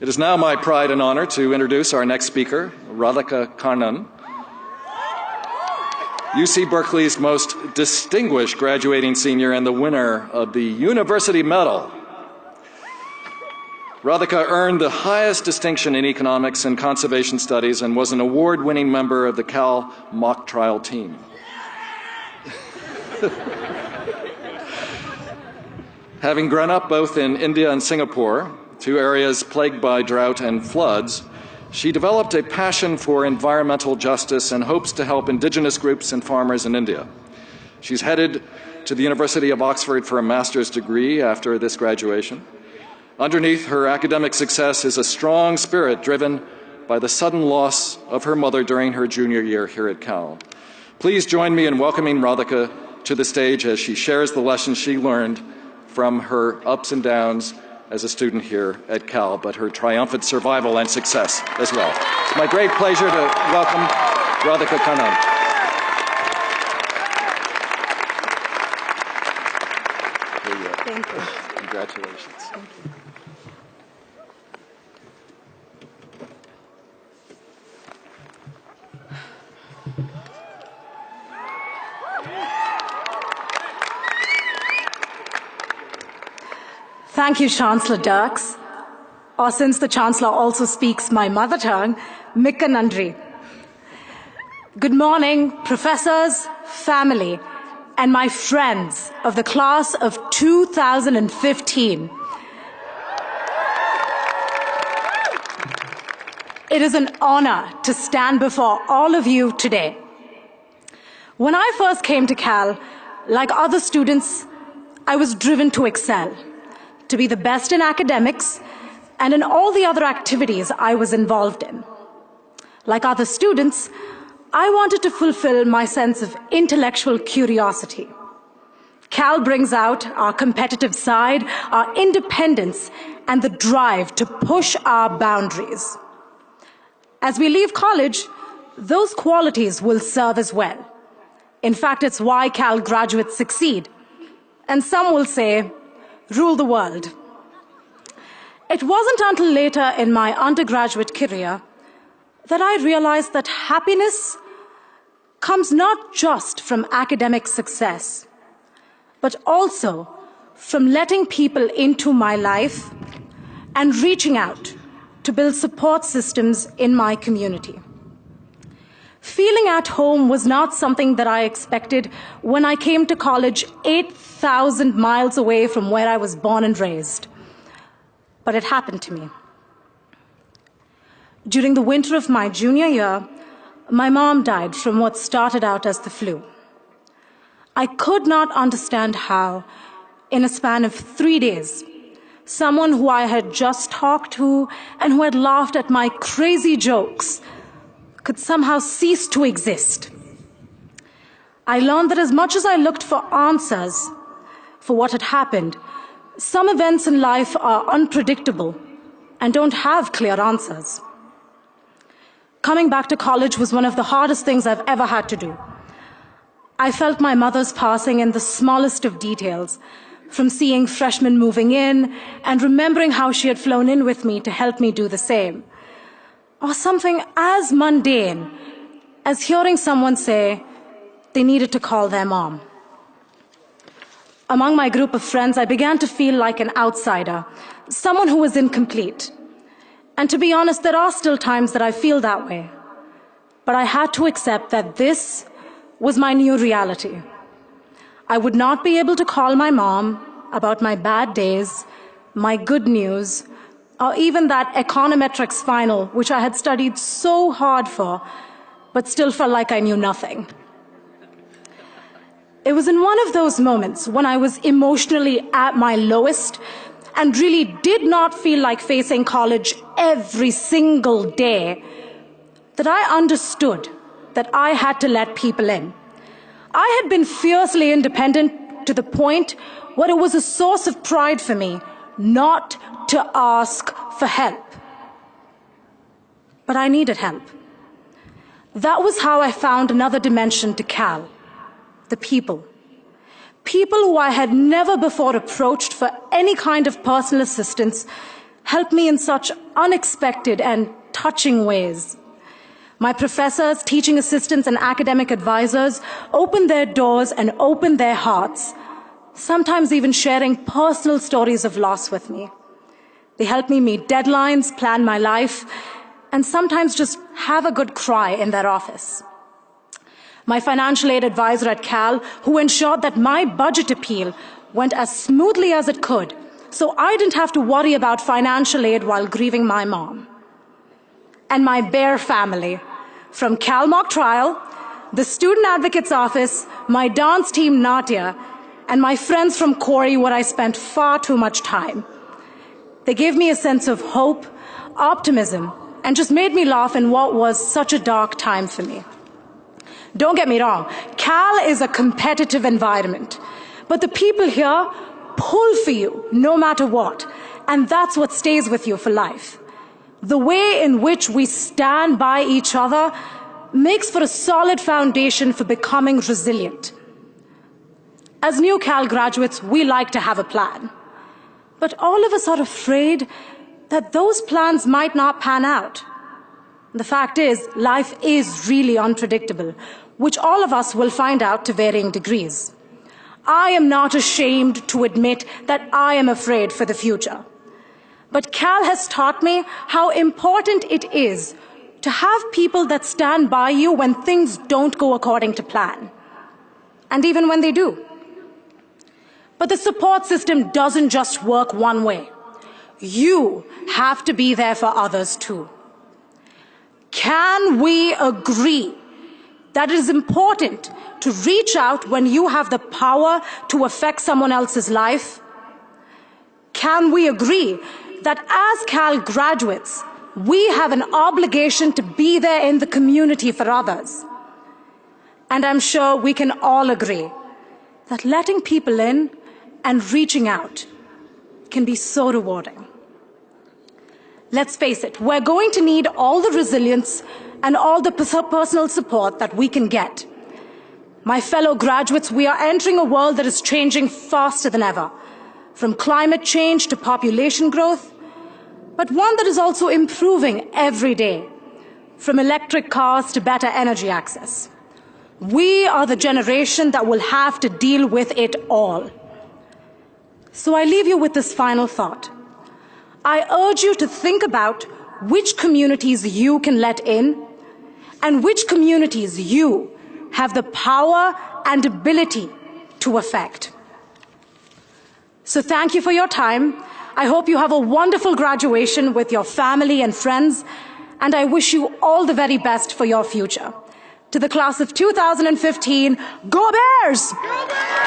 It is now my pride and honor to introduce our next speaker, Radhika Kannan, UC Berkeley's most distinguished graduating senior and the winner of the University Medal. Radhika earned the highest distinction in economics and conservation studies and was an award-winning member of the Cal mock trial team. Having grown up both in India and Singapore, two areas plagued by drought and floods, she developed a passion for environmental justice and hopes to help indigenous groups and farmers in India. She's headed to the University of Oxford for a master's degree after this graduation. Underneath her academic success is a strong spirit driven by the sudden loss of her mother during her junior year here at Cal. Please join me in welcoming Radhika to the stage as she shares the lessons she learned from her ups and downs as a student here at Cal, but her triumphant survival and success as well. It's my great pleasure to welcome Radhika Kannan. Thank you. Congratulations. Thank you. Thank you, Chancellor Dirks. Or since the Chancellor also speaks my mother tongue, Mikka Nandri. Good morning, professors, family, and my friends of the class of 2015. It is an honor to stand before all of you today. When I first came to Cal, like other students, I was driven to excel, to be the best in academics and in all the other activities I was involved in. Like other students, I wanted to fulfill my sense of intellectual curiosity. Cal brings out our competitive side, our independence, and the drive to push our boundaries. As we leave college, those qualities will serve as well. In fact, it's why Cal graduates succeed. And some will say, rule the world. It wasn't until later in my undergraduate career that I realized that happiness comes not just from academic success, but also from letting people into my life and reaching out to build support systems in my community. Feeling at home was not something that I expected when I came to college 8,000 miles away from where I was born and raised. But it happened to me. During the winter of my junior year, my mom died from what started out as the flu. I could not understand how, in a span of 3 days, someone who I had just talked to and who had laughed at my crazy jokes could somehow cease to exist. I learned that as much as I looked for answers for what had happened, some events in life are unpredictable and don't have clear answers. Coming back to college was one of the hardest things I've ever had to do. I felt my mother's passing in the smallest of details, from seeing freshmen moving in and remembering how she had flown in with me to help me do the same, or something as mundane as hearing someone say they needed to call their mom. Among my group of friends, I began to feel like an outsider, someone who was incomplete. And to be honest, there are still times that I feel that way. But I had to accept that this was my new reality. I would not be able to call my mom about my bad days, my good news, or even that econometrics final, which I had studied so hard for, but still felt like I knew nothing. It was in one of those moments when I was emotionally at my lowest and really did not feel like facing college every single day that I understood that I had to let people in. I had been fiercely independent to the point where it was a source of pride for me not to ask for help. But I needed help. That was how I found another dimension to Cal, the people. People who I had never before approached for any kind of personal assistance helped me in such unexpected and touching ways. My professors, teaching assistants, and academic advisors opened their doors and opened their hearts, sometimes even sharing personal stories of loss with me. They helped me meet deadlines, plan my life, and sometimes just have a good cry in their office. My financial aid advisor at Cal, who ensured that my budget appeal went as smoothly as it could, so I didn't have to worry about financial aid while grieving my mom. And my Bear family, from Cal Mock Trial, the Student Advocate's Office, my dance team Natya, and my friends from Corey, where I spent far too much time. They gave me a sense of hope, optimism, and just made me laugh in what was such a dark time for me. Don't get me wrong, Cal is a competitive environment, but the people here pull for you no matter what, and that's what stays with you for life. The way in which we stand by each other makes for a solid foundation for becoming resilient. As new Cal graduates, we like to have a plan, but all of us are afraid that those plans might not pan out. The fact is, life is really unpredictable, which all of us will find out to varying degrees. I am not ashamed to admit that I am afraid for the future. But Cal has taught me how important it is to have people that stand by you when things don't go according to plan, and even when they do. But the support system doesn't just work one way. You have to be there for others too. Can we agree that it is important to reach out when you have the power to affect someone else's life? Can we agree that as Cal graduates, we have an obligation to be there in the community for others? And I'm sure we can all agree that letting people in and reaching out can be so rewarding. Let's face it, we're going to need all the resilience and all the personal support that we can get. My fellow graduates, we are entering a world that is changing faster than ever, from climate change to population growth, but one that is also improving every day, from electric cars to better energy access. We are the generation that will have to deal with it all. So I leave you with this final thought. I urge you to think about which communities you can let in and which communities you have the power and ability to affect. So thank you for your time. I hope you have a wonderful graduation with your family and friends, and I wish you all the very best for your future. To the class of 2015, go Bears! Go Bears!